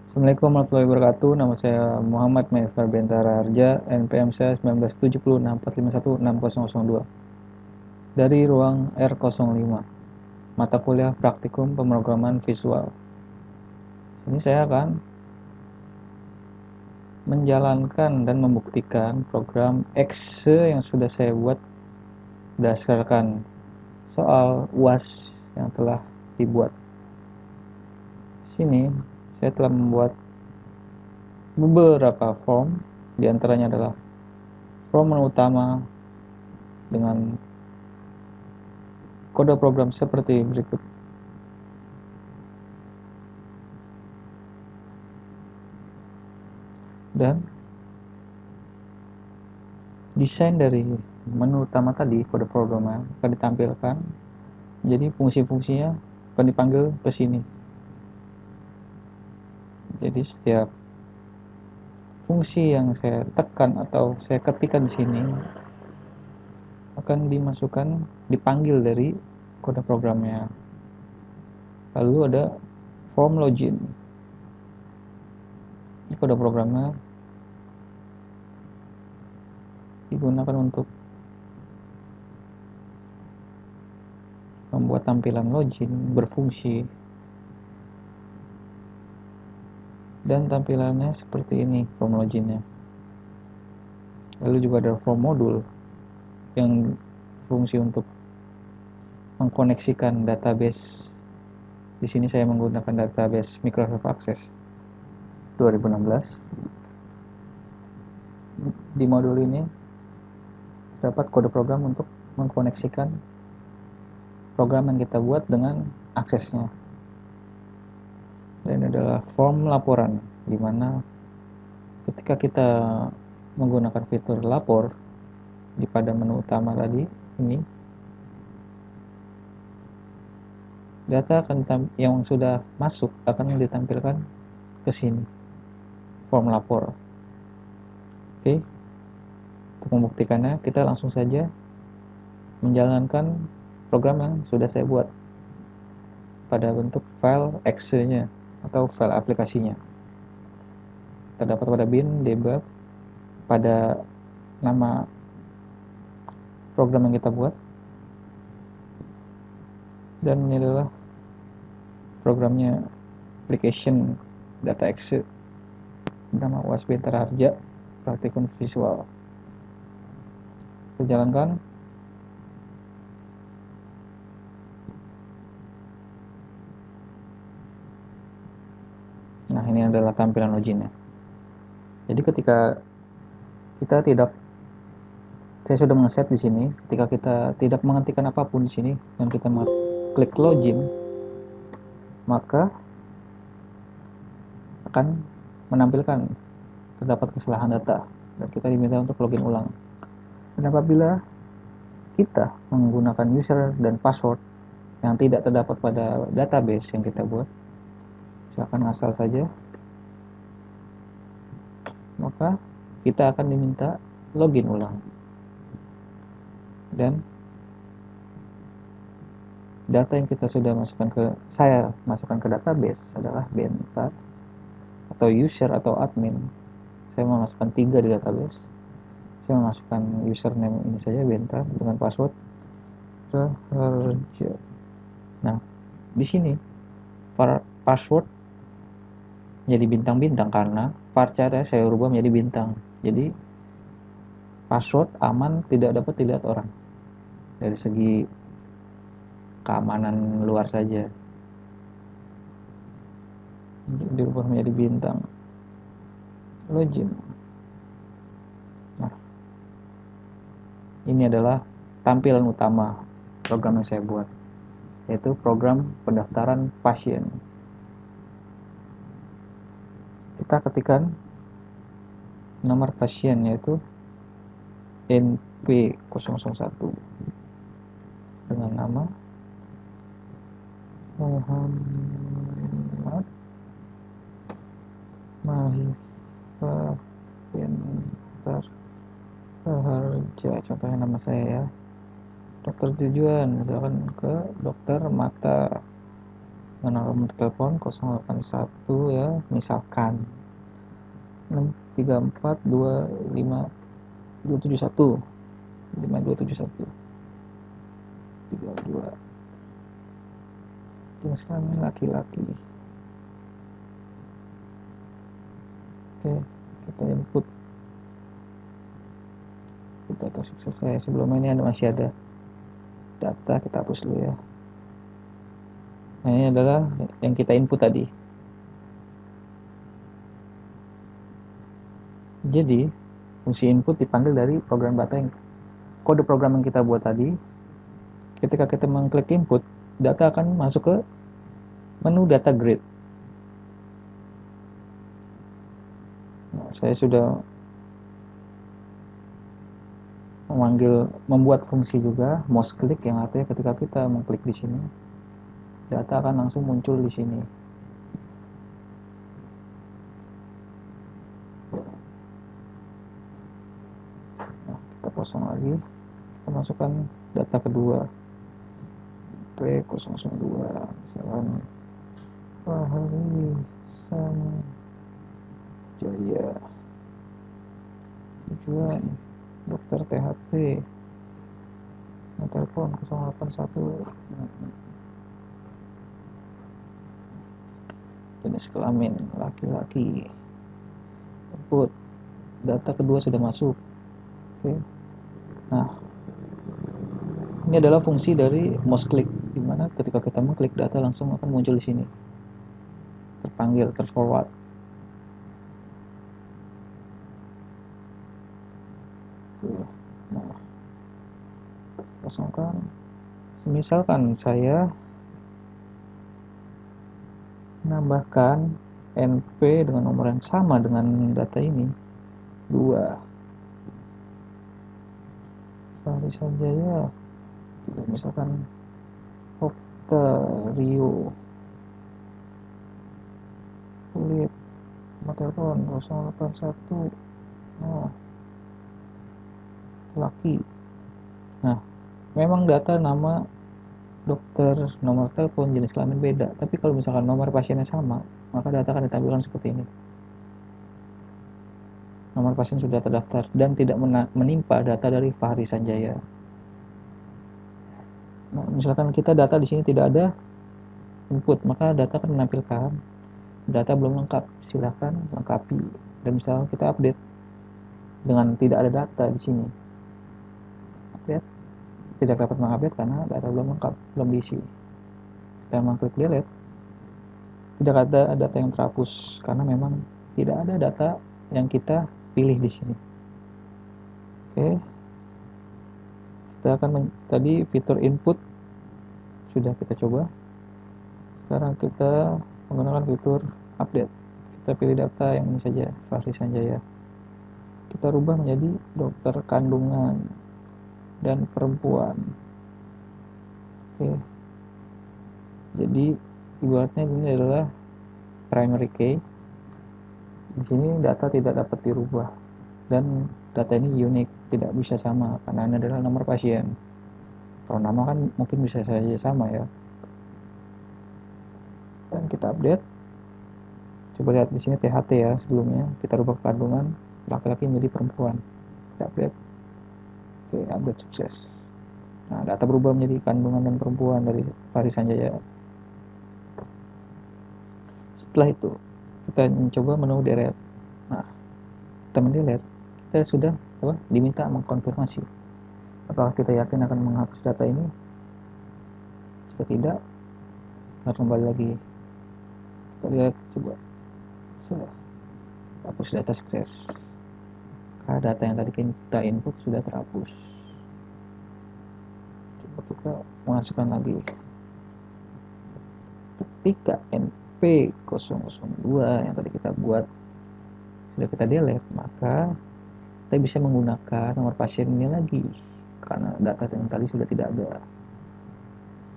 Assalamualaikum warahmatullahi wabarakatuh. Nama saya Muhammad Maifar Bentara Harja, NPM saya 197064516002 dari ruang R05, mata kuliah praktikum pemrograman visual. Ini saya akan menjalankan dan membuktikan program Exe yang sudah saya buat berdasarkan soal UAS yang telah dibuat. Sini saya telah membuat beberapa form, diantaranya adalah form menu utama dengan kode program seperti berikut. Dan desain dari menu utama tadi, kode programnya akan ditampilkan, jadi fungsi-fungsinya akan dipanggil ke sini. Jadi setiap fungsi yang saya tekan atau saya ketikkan di sini akan dimasukkan, dipanggil dari kode programnya. Lalu ada form login. Ini kode programnya digunakan untuk membuat tampilan login berfungsi, dan tampilannya seperti ini form loginnya. Lalu juga ada form modul yang fungsi untuk mengkoneksikan database. Di sini saya menggunakan database Microsoft Access 2016. Di modul ini terdapat kode program untuk mengkoneksikan program yang kita buat dengan aksesnya. Dan ini adalah form laporan, di mana ketika kita menggunakan fitur lapor pada menu utama tadi ini, data yang sudah masuk akan ditampilkan ke sini, form lapor. Oke, untuk membuktikannya kita langsung saja menjalankan program yang sudah saya buat pada bentuk file exe-nya atau file aplikasinya. Terdapat pada bin debug pada nama program yang kita buat, dan ini adalah programnya, application data exe bernama UAS Bentara Harja praktikum visual. Kita jalankan. Nah, ini adalah tampilan loginnya. Jadi ketika saya sudah mengeset di sini, ketika kita tidak mengetikkan apapun di sini dan kita klik login, maka akan menampilkan terdapat kesalahan data dan kita diminta untuk login ulang. Dan apabila kita menggunakan user dan password yang tidak terdapat pada database yang kita buat, misalkan asal saja, maka kita akan diminta login ulang. Dan data yang saya masukkan ke database adalah Bentar atau user atau admin. Saya memasukkan 3 di database. Saya memasukkan username ini saja, Bentar, dengan password Raharja. Nah, di sini password jadi bintang-bintang karena varchar saya rubah menjadi bintang. Jadi password aman, tidak dapat dilihat orang dari segi keamanan luar saja. Dirubah menjadi bintang. Login. Nah, ini adalah tampilan utama program yang saya buat, yaitu program pendaftaran pasien. Kita ketikkan nomor pasien, yaitu NP001 dengan nama Muhammad Maifar Bentara Harja, contohnya nama saya ya. Dokter tujuan misalkan ke dokter mata. dengan nomor telepon 081 ya, misalkan 63425 271 5271 32. Jenis kelamin laki-laki. Oke, kita input data sukses saya. Sebelum ini masih ada data, kita hapus dulu ya. Nah, ini adalah yang kita input tadi. Jadi fungsi input dipanggil dari program data yang kode program yang kita buat tadi. Ketika kita mengklik input, data akan masuk ke menu data grid. Nah, saya sudah membuat fungsi juga mouse click, yang artinya ketika kita mengklik di sini, data akan langsung muncul di sini. Nah, kita kosong lagi, kita masukkan data kedua, P002, misalkan Fahri Sanjaya, tujuan dokter THT, telepon 081, jenis kelamin laki-laki, input, data kedua sudah masuk. Oke. Nah, ini adalah fungsi dari mouse click, dimana ketika kita mengklik, data langsung akan muncul di sini, terpanggil, terforward. Nah, kosongkan. Misalkan saya menambahkan NP dengan nomor yang sama dengan data ini, 2. Fahri Sanjaya, misalkan Rio, kulit, nomor telepon 081, nah, laki. Nah, memang data nama, dokter, nomor telepon, jenis kelamin beda, tapi kalau misalkan nomor pasiennya sama, maka data akan ditampilkan seperti ini. Nomor pasien sudah terdaftar dan tidak menimpa data dari Fahri Sanjaya. Nah, misalkan kita data di sini tidak ada input, maka data akan menampilkan data belum lengkap, silahkan lengkapi. Dan misalkan kita update dengan tidak ada data di sini, update, tidak dapat mengupdate karena data belum lengkap, belum diisi. Kita mengklik delete, tidak ada data yang terhapus karena memang tidak ada data yang kita pilih di sini. Oke, kita akan tadi fitur input sudah kita coba. Sekarang kita menggunakan fitur update. Kita pilih data yang ini saja, Fahri Sanjaya. Kita rubah menjadi dokter kandungan dan perempuan. Oke. Jadi ibaratnya ini adalah primary key. Di sini data tidak dapat dirubah dan data ini unik, tidak bisa sama karena ini adalah nomor pasien. Kalau nama kan mungkin bisa saja sama ya. Dan kita update. Coba lihat di sini THT ya, sebelumnya kita rubah kandungan laki-laki menjadi perempuan. Kita update. Oke, update sukses. Nah, data berubah menjadi kandungan dan perempuan dari Fahri Sanjaya. Setelah itu kita mencoba menu delete. Nah, kita mendelete, kita sudah diminta mengkonfirmasi apakah kita yakin akan menghapus data ini. Jika tidak, kita kembali lagi, kita lihat, coba sudah hapus data sukses karena data yang tadi kita input sudah terhapus. Coba kita masukkan lagi, ketika NP002 yang tadi kita buat sudah kita delete, maka kita bisa menggunakan nomor pasien ini lagi karena data yang tadi sudah tidak ada.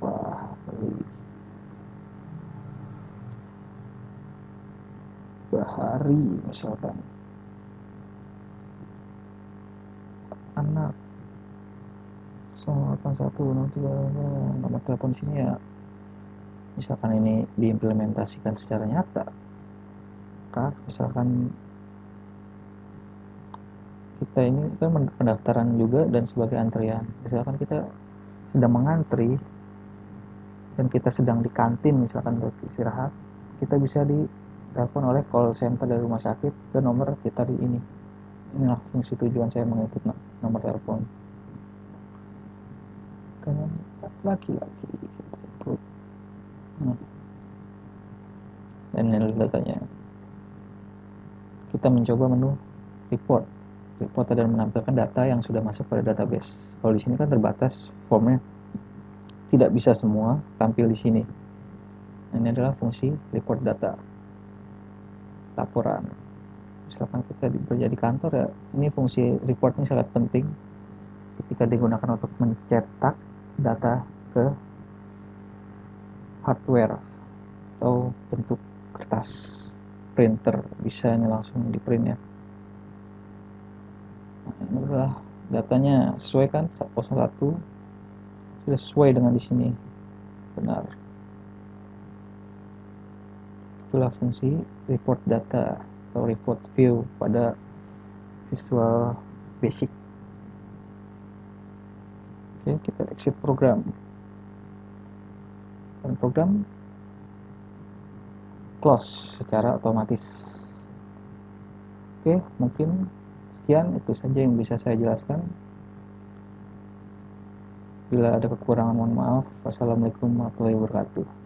Wah, Bahari misalkan, anak 08103, nomor telepon sini ya misalkan ini diimplementasikan secara nyata, misalkan kita ini kan pendaftaran juga dan sebagai antrian, misalkan kita sedang mengantri dan kita sedang di kantin misalkan untuk istirahat, kita bisa ditelepon oleh call center dari rumah sakit ke nomor kita di ini. Inilah fungsi tujuan saya menginput nomor telepon. Kemudian laki-laki kita input, dan ini datanya. Kita mencoba menu report dan menampilkan data yang sudah masuk pada database. Kalau di sini kan terbatas formnya, tidak bisa semua tampil di sini. Ini adalah fungsi report data, laporan. Misalkan kita bekerja di kantor ya, ini fungsi report ini sangat penting ketika digunakan untuk mencetak data ke hardware atau bentuk kertas printer, bisa ini langsung di print ya. Nah, ini adalah datanya sesuai kan, 01 sudah sesuai dengan di sini, benar. Itulah fungsi report data atau report view pada Visual Basic. Oke, kita exit program, dan program close secara otomatis. Oke, mungkin sekian itu saja yang bisa saya jelaskan. Bila ada kekurangan mohon maaf. Wassalamualaikum warahmatullahi wabarakatuh.